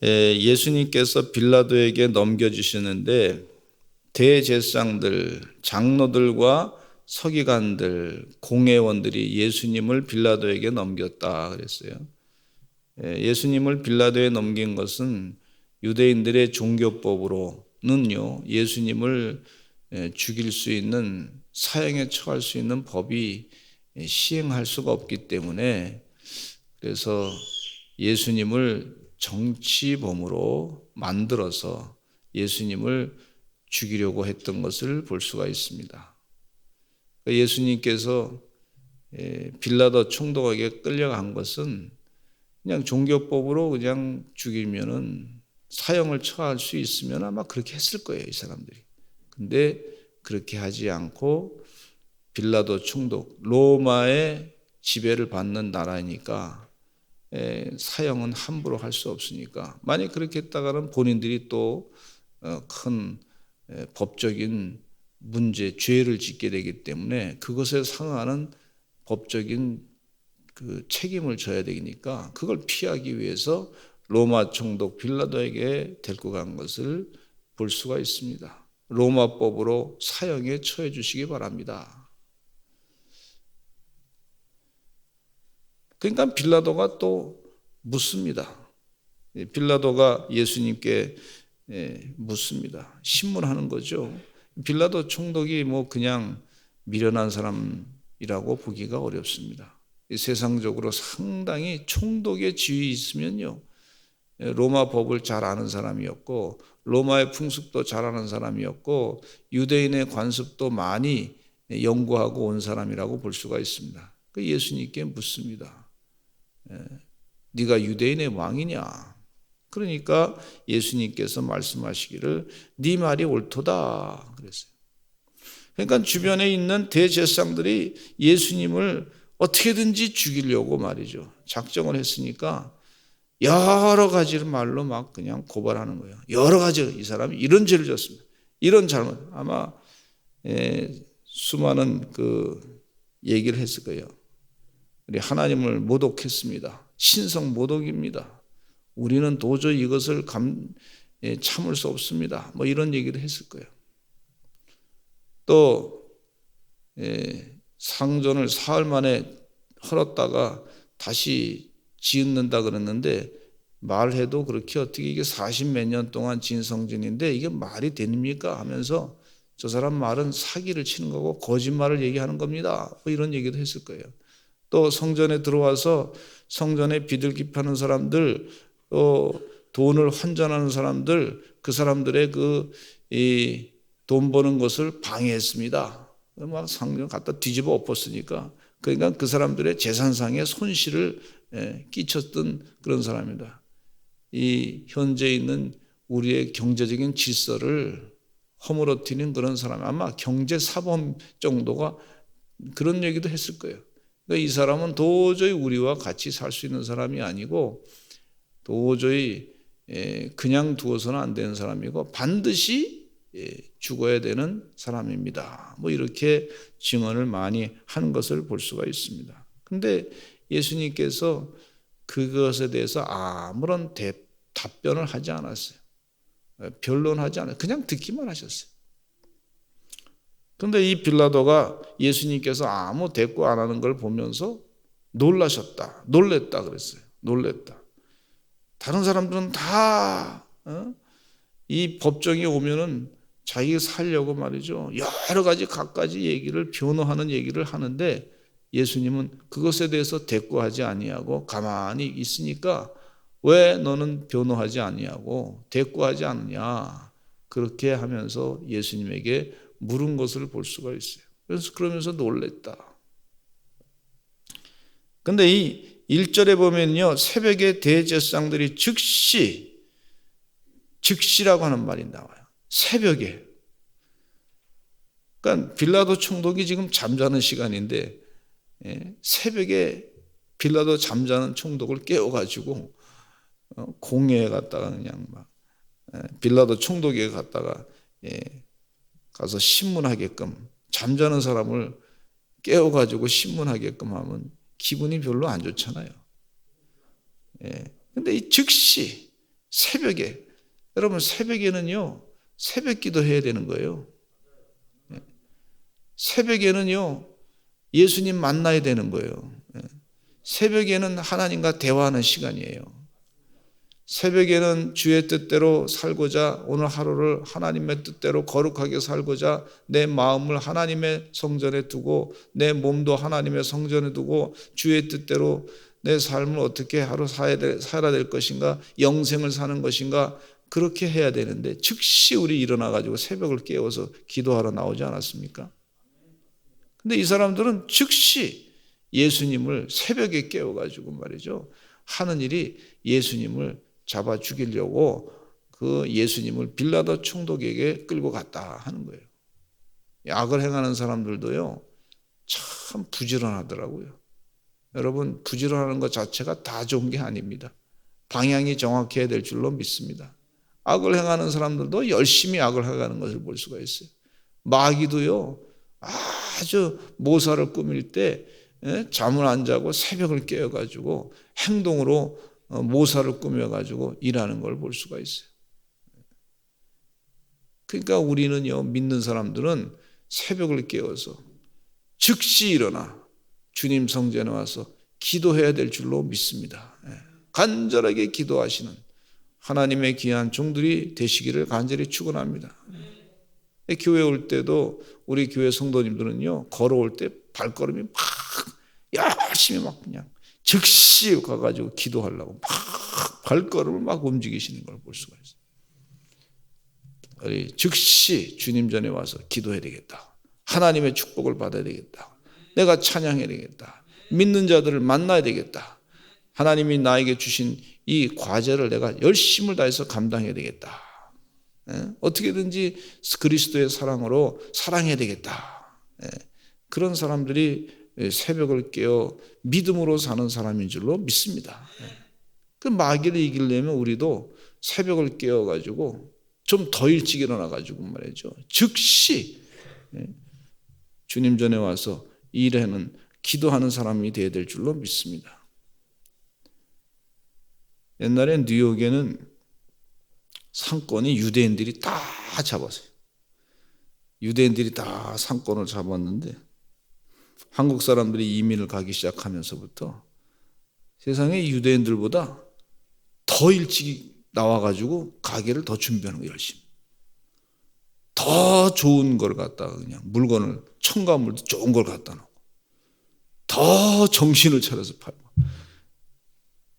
예수님께서 빌라도에게 넘겨주시는데 대제사장들, 장로들과 서기관들, 공회원들이 예수님을 빌라도에게 넘겼다 그랬어요. 예수님을 빌라도에 넘긴 것은 유대인들의 종교법으로는요, 예수님을 죽일 수 있는, 사형에 처할 수 있는 법이 시행할 수가 없기 때문에, 그래서 예수님을 정치범으로 만들어서 예수님을 죽이려고 했던 것을 볼 수가 있습니다. 예수님께서 빌라도 총독에게 끌려간 것은 그냥 종교법으로 그냥 죽이면은 사형을 처할 수 있으면 아마 그렇게 했을 거예요, 이 사람들이. 근데 그렇게 하지 않고 빌라도 총독, 로마의 지배를 받는 나라니까 사형은 함부로 할 수 없으니까, 만약 그렇게 했다가는 본인들이 또 큰 법적인 문제, 죄를 짓게 되기 때문에 그것에 상하는 법적인 그 책임을 져야 되니까 그걸 피하기 위해서 로마 총독 빌라도에게 데리고 간 것을 볼 수가 있습니다. 로마법으로 사형에 처해 주시기 바랍니다. 그러니까 빌라도가 또 묻습니다. 빌라도가 예수님께 묻습니다. 신문하는 거죠. 빌라도 총독이 뭐 그냥 미련한 사람이라고 보기가 어렵습니다. 세상적으로 상당히 총독의 지위 있으면요, 로마 법을 잘 아는 사람이었고, 로마의 풍습도 잘 아는 사람이었고, 유대인의 관습도 많이 연구하고 온 사람이라고 볼 수가 있습니다. 예수님께 묻습니다. 네가 유대인의 왕이냐? 그러니까 예수님께서 말씀하시기를 네 말이 옳도다 그랬어요. 그러니까 주변에 있는 대제사장들이 예수님을 어떻게든지 죽이려고 말이죠, 작정을 했으니까 여러 가지 말로 막 그냥 고발하는 거예요. 여러 가지, 이 사람이 이런 죄를 졌습니다, 이런 잘못, 아마 수많은 그 얘기를 했을 거예요. 우리 하나님을 모독했습니다, 신성 모독입니다, 우리는 도저히 이것을 참을 수 없습니다, 뭐 이런 얘기를 했을 거예요. 또 상전을 사흘 만에 헐었다가 다시 지은다 그랬는데, 말해도 그렇게 어떻게 이게 40몇 년 동안 지은 성전인데 이게 말이 됩니까 하면서 저 사람 말은 사기를 치는 거고 거짓말을 얘기하는 겁니다, 뭐 이런 얘기도 했을 거예요. 또 성전에 들어와서 성전에 비둘기 파는 사람들, 또 돈을 환전하는 사람들, 그 사람들의 돈 버는 것을 방해했습니다. 막 성전 갖다 뒤집어 엎었으니까, 그러니까 그 사람들의 재산상의 손실을 끼쳤던 그런 사람입니다. 이 현재 있는 우리의 경제적인 질서를 허물어뜨리는 그런 사람, 아마 경제사범 정도가 그런 얘기도 했을 거예요. 그러니까 이 사람은 도저히 우리와 같이 살 수 있는 사람이 아니고 도저히 그냥 두어서는 안 되는 사람이고 반드시 죽어야 되는 사람입니다, 뭐 이렇게 증언을 많이 하는 것을 볼 수가 있습니다. 그런데 예수님께서 그것에 대해서 아무런 답변을 하지 않았어요. 변론하지 않았어요. 그냥 듣기만 하셨어요. 그런데 이 빌라도가 예수님께서 아무 대꾸 안 하는 걸 보면서 놀랐다 그랬어요. 놀랬다. 다른 사람들은 다 이 법정에 오면은 자기가 살려고 말이죠, 여러 가지 갖가지 얘기를, 변호하는 얘기를 하는데 예수님은 그것에 대해서 대꾸하지 아니하고 가만히 있으니까 왜 너는 변호하지 아니하고 대꾸하지 않느냐, 그렇게 하면서 예수님에게 물은 것을 볼 수가 있어요. 그래서 그러면서 놀랬다. 근데 이 1절에 보면요, 새벽에 대제사장들이 즉시라고 하는 말이 나와요. 새벽에. 그러니까 빌라도 총독이 지금 잠자는 시간인데 새벽에 빌라도 잠자는 총독을 깨워가지고 공회에 갔다가 그냥 막 빌라도 총독에게 갔다가 가서 신문하게끔, 잠자는 사람을 깨워가지고 신문하게끔 하면 기분이 별로 안 좋잖아요. 근데 이 즉시 새벽에. 여러분, 새벽에는요, 새벽 기도해야 되는 거예요. 새벽에는요, 예수님 만나야 되는 거예요. 새벽에는 하나님과 대화하는 시간이에요. 새벽에는 주의 뜻대로 살고자, 오늘 하루를 하나님의 뜻대로 거룩하게 살고자 내 마음을 하나님의 성전에 두고 내 몸도 하나님의 성전에 두고 주의 뜻대로 내 삶을 어떻게 하루 살아야 될 것인가, 영생을 사는 것인가, 그렇게 해야 되는데 즉시 우리 일어나가지고 새벽을 깨워서 기도하러 나오지 않았습니까? 근데 이 사람들은 즉시 예수님을 새벽에 깨워가지고 말이죠, 하는 일이 예수님을 잡아 죽이려고 그 예수님을 빌라도 총독에게 끌고 갔다 하는 거예요. 악을 행하는 사람들도요, 참 부지런하더라고요. 여러분, 부지런하는 것 자체가 다 좋은 게 아닙니다. 방향이 정확해야 될 줄로 믿습니다. 악을 행하는 사람들도 열심히 악을 행하는 것을 볼 수가 있어요. 마귀도요, 아주 모사를 꾸밀 때 잠을 안 자고 새벽을 깨어가지고 행동으로 모사를 꾸며가지고 일하는 걸 볼 수가 있어요. 그러니까 우리는요, 믿는 사람들은 새벽을 깨워서 즉시 일어나 주님 성전에 와서 기도해야 될 줄로 믿습니다. 간절하게 기도하시는 하나님의 귀한 종들이 되시기를 간절히 축원합니다. 교회 올 때도 우리 교회 성도님들은요, 걸어올 때 발걸음이 막 열심히 막 그냥 즉시 가가지고 기도하려고 막 발걸음을 막 움직이시는 걸 볼 수가 있어요. 즉시 주님 전에 와서 기도해야 되겠다. 하나님의 축복을 받아야 되겠다. 내가 찬양해야 되겠다. 믿는 자들을 만나야 되겠다. 하나님이 나에게 주신 이 과제를 내가 열심을 다해서 감당해야 되겠다. 어떻게든지 그리스도의 사랑으로 사랑해야 되겠다. 그런 사람들이 새벽을 깨어 믿음으로 사는 사람인 줄로 믿습니다. 그 마귀를 이기려면 우리도 새벽을 깨어가지고 좀 더 일찍 일어나가지고 말이죠, 즉시 주님 전에 와서 일하는, 기도하는 사람이 되어야 될 줄로 믿습니다. 옛날에 뉴욕에는 상권이 유대인들이 다 잡았어요. 유대인들이 다 상권을 잡았는데 한국 사람들이 이민을 가기 시작하면서부터 세상에 유대인들보다 더 일찍 나와가지고 가게를 더 준비하는 거예요. 열심히. 더 좋은 걸 갖다가 그냥 물건을, 첨가물도 좋은 걸 갖다 놓고 더 정신을 차려서 팔고,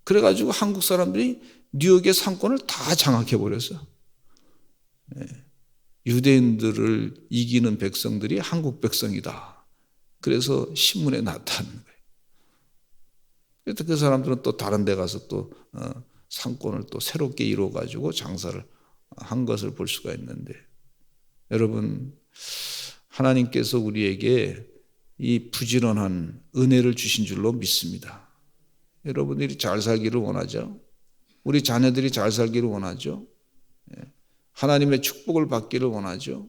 그래가지고 한국 사람들이 뉴욕의 상권을 다 장악해버렸어요. 유대인들을 이기는 백성들이 한국 백성이다. 그래서 신문에 나타나는 거예요. 그래서 그 사람들은 또 다른 데 가서 또 상권을 또 새롭게 이루어가지고 장사를 한 것을 볼 수가 있는데, 여러분, 하나님께서 우리에게 이 부지런한 은혜를 주신 줄로 믿습니다. 여러분들이 잘 살기를 원하죠? 우리 자녀들이 잘 살기를 원하죠? 하나님의 축복을 받기를 원하죠?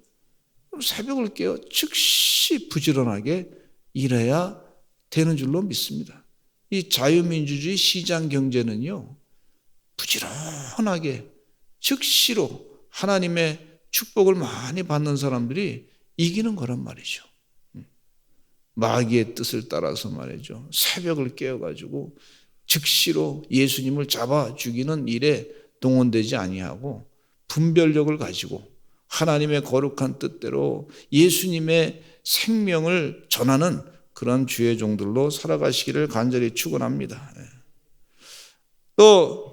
그럼 새벽을 깨어 즉시 부지런하게 일해야 되는 줄로 믿습니다. 이 자유민주주의 시장 경제는요, 부지런하게 즉시로 하나님의 축복을 많이 받는 사람들이 이기는 거란 말이죠. 마귀의 뜻을 따라서 말이죠, 새벽을 깨어가지고 즉시로 예수님을 잡아 죽이는 일에 동원되지 아니하고 분별력을 가지고 하나님의 거룩한 뜻대로 예수님의 생명을 전하는 그런 주의 종들로 살아가시기를 간절히 축원합니다. 또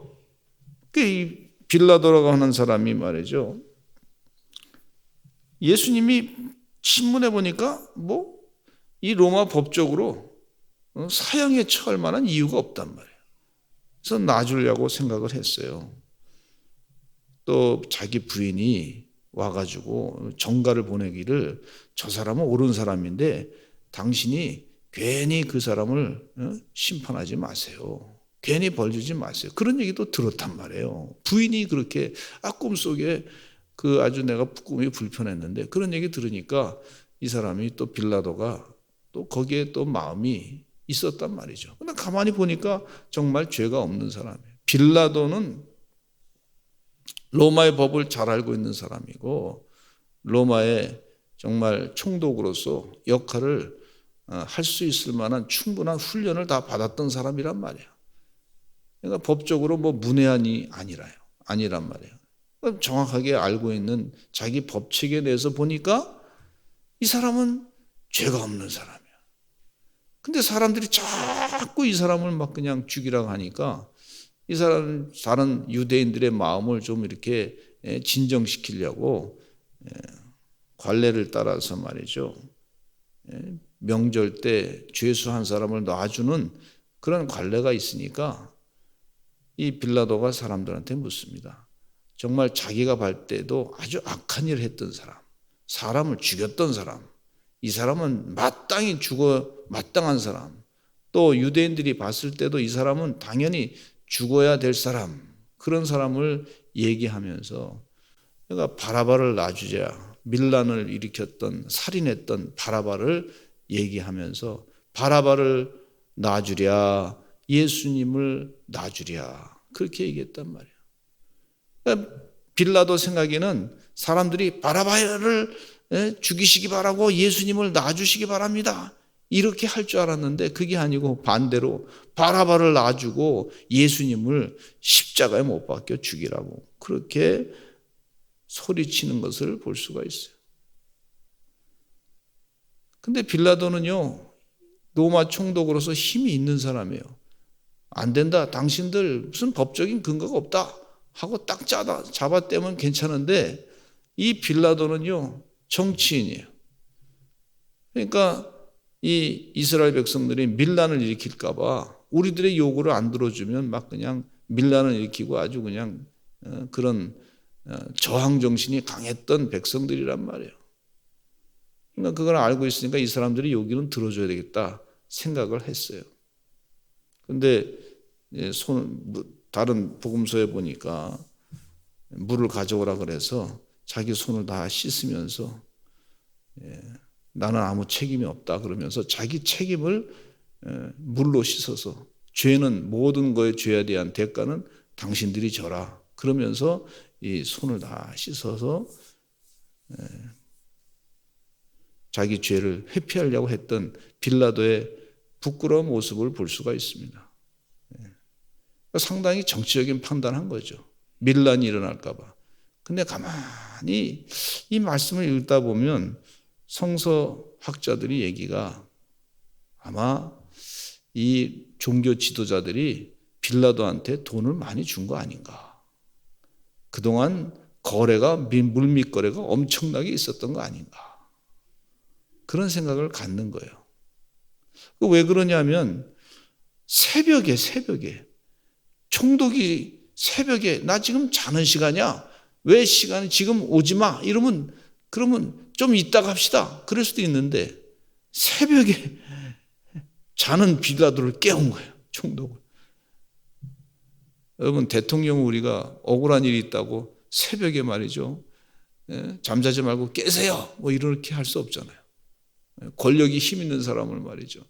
이 빌라도라고 하는 사람이 말이죠, 예수님이 신문에 보니까 이 로마 법적으로 사형에 처할 만한 이유가 없단 말이에요. 그래서 놔주려고 생각을 했어요. 또 자기 부인이 와가지고 정가를 보내기를, 저 사람은 옳은 사람인데 당신이 괜히 그 사람을 심판하지 마세요. 괜히 벌 주지 마세요. 그런 얘기도 들었단 말이에요. 부인이 그렇게 꿈속에 아주 내가 꿈이 불편했는데 그런 얘기 들으니까 이 사람이 또 빌라도가 또 거기에 또 마음이 있었단 말이죠. 근데 가만히 보니까 정말 죄가 없는 사람이에요. 빌라도는 로마의 법을 잘 알고 있는 사람이고 로마의 정말 총독으로서 역할을 할 수 있을 만한 충분한 훈련을 다 받았던 사람이란 말이에요. 그러니까 법적으로 뭐 문외한이 아니란 말이에요. 정확하게 알고 있는 자기 법칙에 대해서 보니까 이 사람은 죄가 없는 사람이야. 근데 사람들이 자꾸 이 사람을 막 그냥 죽이라고 하니까 이 사람 다른 유대인들의 마음을 좀 이렇게 진정시키려고 관례를 따라서 말이죠. 명절 때 죄수한 사람을 놔주는 그런 관례가 있으니까 이 빌라도가 사람들한테 묻습니다. 정말 자기가 볼 때도 아주 악한 일을 했던 사람, 사람을 죽였던 사람, 이 사람은 마땅히 마땅한 사람, 또 유대인들이 봤을 때도 이 사람은 당연히 죽어야 될 사람, 그런 사람을 얘기하면서 그러니까 바라바를 놔주자, 밀란을 일으켰던 살인했던 바라바를 얘기하면서 바라바를 놔주랴, 예수님을 놔주랴, 그렇게 얘기했단 말이에요. 그러니까 빌라도 생각에는 사람들이 바라바를 죽이시기 바라고 예수님을 놔주시기 바랍니다, 이렇게 할 줄 알았는데 그게 아니고 반대로 바라바를 놔주고 예수님을 십자가에 못 박혀 죽이라고 그렇게 소리치는 것을 볼 수가 있어요. 근데 빌라도는요, 로마 총독으로서 힘이 있는 사람이에요. 안 된다, 당신들 무슨 법적인 근거가 없다 하고 딱 잡아떼면 괜찮은데 이 빌라도는요, 정치인이에요. 그러니까 이 이스라엘 백성들이 밀란을 일으킬까 봐 우리들의 요구를 안 들어주면 막 그냥 밀란을 일으키고 아주 그냥 그런 저항 정신이 강했던 백성들이란 말이에요. 그러니까 그걸 알고 있으니까 이 사람들이 요구는 들어줘야 되겠다 생각을 했어요. 근데 다른 복음서에 보니까 물을 가져오라 그래서 자기 손을 다 씻으면서 나는 아무 책임이 없다 그러면서 자기 책임을 물로 씻어서 죄는 모든 거에 죄에 대한 대가는 당신들이 져라 그러면서 이 손을 다 씻어서 자기 죄를 회피하려고 했던 빌라도의 부끄러운 모습을 볼 수가 있습니다. 상당히 정치적인 판단한 거죠. 밀란이 일어날까 봐. 근데 가만히 이 말씀을 읽다 보면 성서학자들이 얘기가 아마 이 종교 지도자들이 빌라도한테 돈을 많이 준 거 아닌가. 그동안 물밑 거래가 엄청나게 있었던 거 아닌가. 그런 생각을 갖는 거예요. 왜 그러냐면 새벽에 총독이 새벽에 나 지금 자는 시간이야. 왜 시간이 지금 오지 마. 그러면 좀 이따가 합시다. 그럴 수도 있는데 새벽에 자는 빌라도를 깨운 거예요. 총독을. 여러분 대통령 우리가 억울한 일이 있다고 새벽에 말이죠. 잠자지 말고 깨세요. 뭐 이렇게 할 수 없잖아요. 권력이 힘 있는 사람을 말이죠.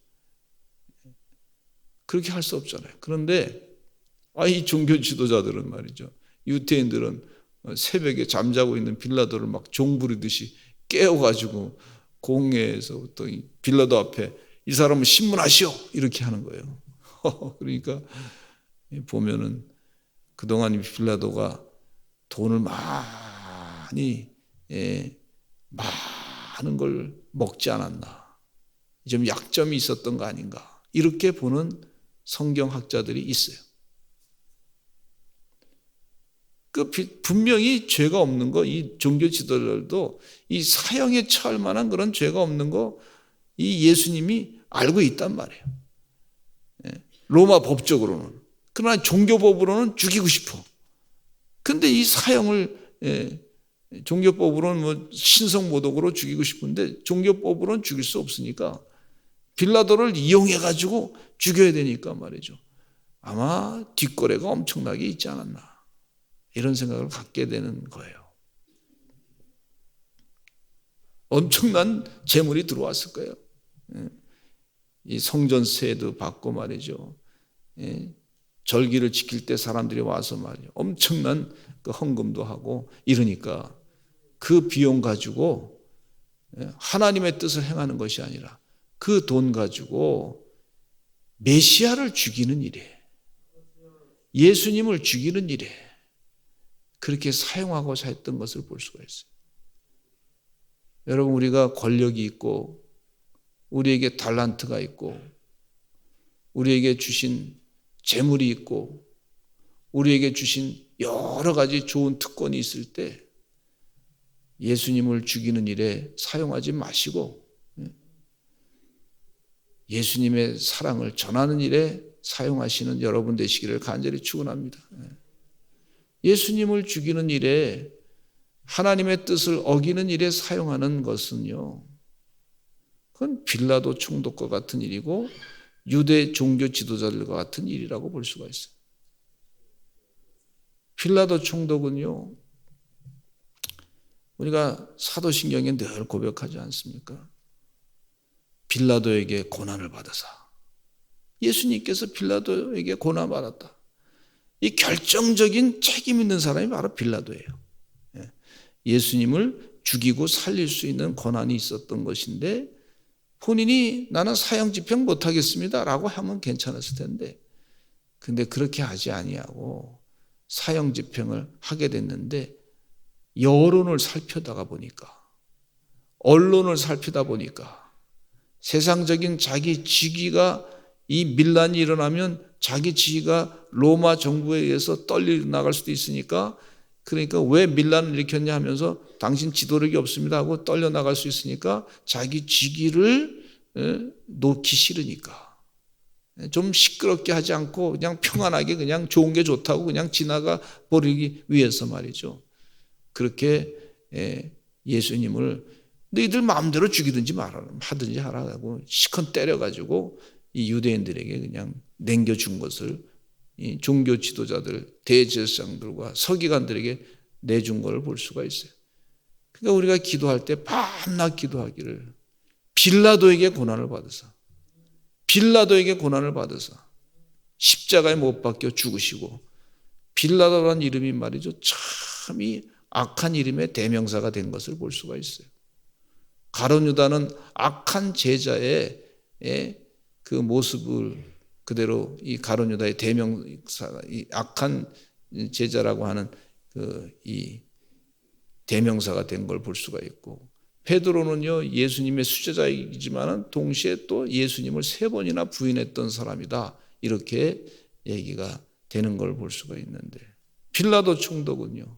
그렇게 할 수 없잖아요. 그런데 이 종교 지도자들은 말이죠. 유태인들은 새벽에 잠자고 있는 빌라도를 막 종부리듯이 깨워가지고 공회에서부터 빌라도 앞에 이 사람은 신문하시오 이렇게 하는 거예요. 그러니까 보면은 그동안 이 빌라도가 돈을 많은 걸 먹지 않았나, 좀 약점이 있었던 거 아닌가 이렇게 보는 성경학자들이 있어요. 분명히 죄가 없는 거, 이 종교 지도자들도 이 사형에 처할 만한 그런 죄가 없는 거, 이 예수님이 알고 있단 말이에요. 로마 법적으로는. 그러나 종교법으로는 죽이고 싶어. 근데 이 사형을 종교법으로는 뭐 신성모독으로 죽이고 싶은데 종교법으로는 죽일 수 없으니까 빌라도를 이용해가지고 죽여야 되니까 말이죠. 아마 뒷거래가 엄청나게 있지 않았나. 이런 생각을 갖게 되는 거예요. 엄청난 재물이 들어왔을 거예요. 이 성전세도 받고 말이죠. 절기를 지킬 때 사람들이 와서 말이에요. 엄청난 그 헌금도 하고 이러니까 그 비용 가지고 하나님의 뜻을 행하는 것이 아니라 그 돈 가지고 메시아를 죽이는 일에, 예수님을 죽이는 일에 그렇게 사용하고자 했던 것을 볼 수가 있어요. 여러분, 우리가 권력이 있고 우리에게 달란트가 있고 우리에게 주신 재물이 있고 우리에게 주신 여러 가지 좋은 특권이 있을 때 예수님을 죽이는 일에 사용하지 마시고 예수님의 사랑을 전하는 일에 사용하시는 여러분 되시기를 간절히 축원합니다. 예수님을 죽이는 일에, 하나님의 뜻을 어기는 일에 사용하는 것은요, 그건 빌라도 총독과 같은 일이고 유대 종교 지도자들과 같은 일이라고 볼 수가 있어요. 빌라도 총독은요, 우리가 사도신경에 늘 고백하지 않습니까? 빌라도에게 고난을 받으사, 예수님께서 빌라도에게 고난을 받았다. 이 결정적인 책임 있는 사람이 바로 빌라도예요. 예수님을 죽이고 살릴 수 있는 고난이 있었던 것인데 본인이 나는 사형집행 못하겠습니다 라고 하면 괜찮았을 텐데, 근데 그렇게 하지 아니하고 사형집행을 하게 됐는데, 여론을 살펴다가 보니까, 언론을 살피다 보니까 세상적인 자기 직위가, 이 밀란이 일어나면 자기 직위가 로마 정부에 의해서 떨려 나갈 수도 있으니까, 그러니까 왜 밀란을 일으켰냐 하면서 당신 지도력이 없습니다 하고 떨려 나갈 수 있으니까 자기 직위를 놓기 싫으니까 좀 시끄럽게 하지 않고 그냥 평안하게 그냥 좋은 게 좋다고 그냥 지나가 버리기 위해서 말이죠. 그렇게 예수님을 너희들 마음대로 죽이든지 하든지 하라고 시컨 때려가지고 이 유대인들에게 그냥 남겨준 것을 이 종교 지도자들, 대제사장들과 서기관들에게 내준 걸 볼 수가 있어요. 그러니까 우리가 기도할 때 밤낮 기도하기를, 빌라도에게 고난을 받으사, 빌라도에게 고난을 받으사 십자가에 못 박혀 죽으시고, 빌라도라는 이름이 말이죠, 참 이 악한 이름의 대명사가 된 것을 볼 수가 있어요. 가룟 유다는 악한 제자의 그 모습을 그대로 이 가룟 유다의 대명사가, 이 악한 제자라고 하는 그 이 대명사가 된 걸 볼 수가 있고, 베드로는요 예수님의 수제자이지만은 동시에 또 예수님을 3번이나 부인했던 사람이다, 이렇게 얘기가 되는 걸 볼 수가 있는데, 빌라도 총독은요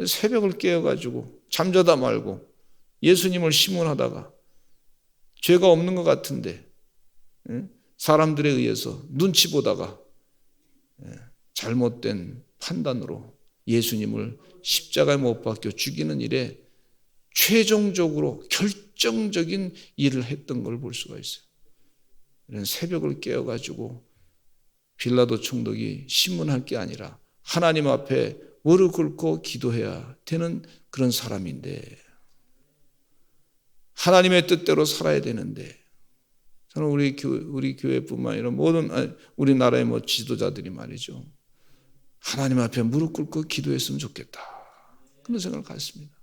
새벽을 깨어가지고 잠자다 말고 예수님을 심문하다가 죄가 없는 것 같은데 사람들에 의해서 눈치 보다가 잘못된 판단으로 예수님을 십자가에 못 박혀 죽이는 일에 최종적으로 결정적인 일을 했던 걸 볼 수가 있어요. 이런 새벽을 깨어가지고 빌라도 총독이 신문할 게 아니라 하나님 앞에 무릎 꿇고 기도해야 되는 그런 사람인데, 하나님의 뜻대로 살아야 되는데, 저는 우리 교회뿐만 아니라 모든 우리나라의 지도자들이 말이죠, 하나님 앞에 무릎 꿇고 기도했으면 좋겠다, 그런 생각을 갖습니다.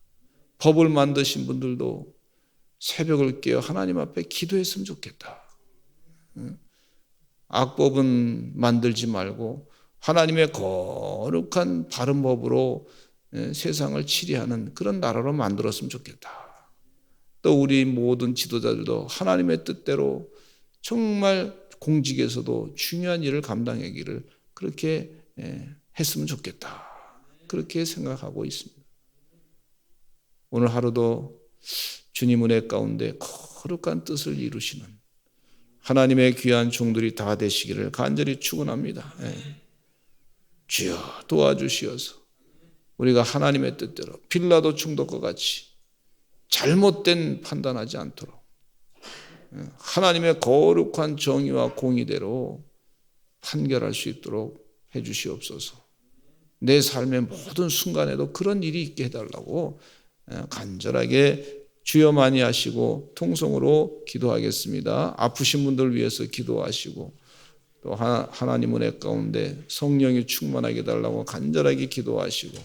법을 만드신 분들도 새벽을 깨어 하나님 앞에 기도했으면 좋겠다. 악법은 만들지 말고 하나님의 거룩한 바른 법으로 세상을 치리하는 그런 나라로 만들었으면 좋겠다. 또 우리 모든 지도자들도 하나님의 뜻대로 정말 공직에서도 중요한 일을 감당하기를 그렇게 했으면 좋겠다, 그렇게 생각하고 있습니다. 오늘 하루도 주님 은혜 가운데 거룩한 뜻을 이루시는 하나님의 귀한 종들이 다 되시기를 간절히 축원합니다. 주여 도와주시어서 우리가 하나님의 뜻대로 빌라도 총독과 같이 잘못된 판단하지 않도록 하나님의 거룩한 정의와 공의대로 판결할 수 있도록 해주시옵소서. 내 삶의 모든 순간에도 그런 일이 있게 해달라고 간절하게 주여 많이 하시고 통성으로 기도하겠습니다. 아프신 분들 위해서 기도하시고 또 하나님 은혜 가운데 성령이 충만하게 달라고 간절하게 기도하시고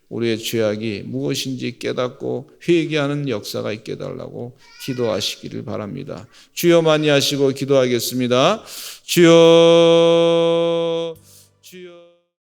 우리의 죄악이 무엇인지 깨닫고 회개하는 역사가 있게 해달라고 기도하시기를 바랍니다. 주여 많이 하시고 기도하겠습니다. 주여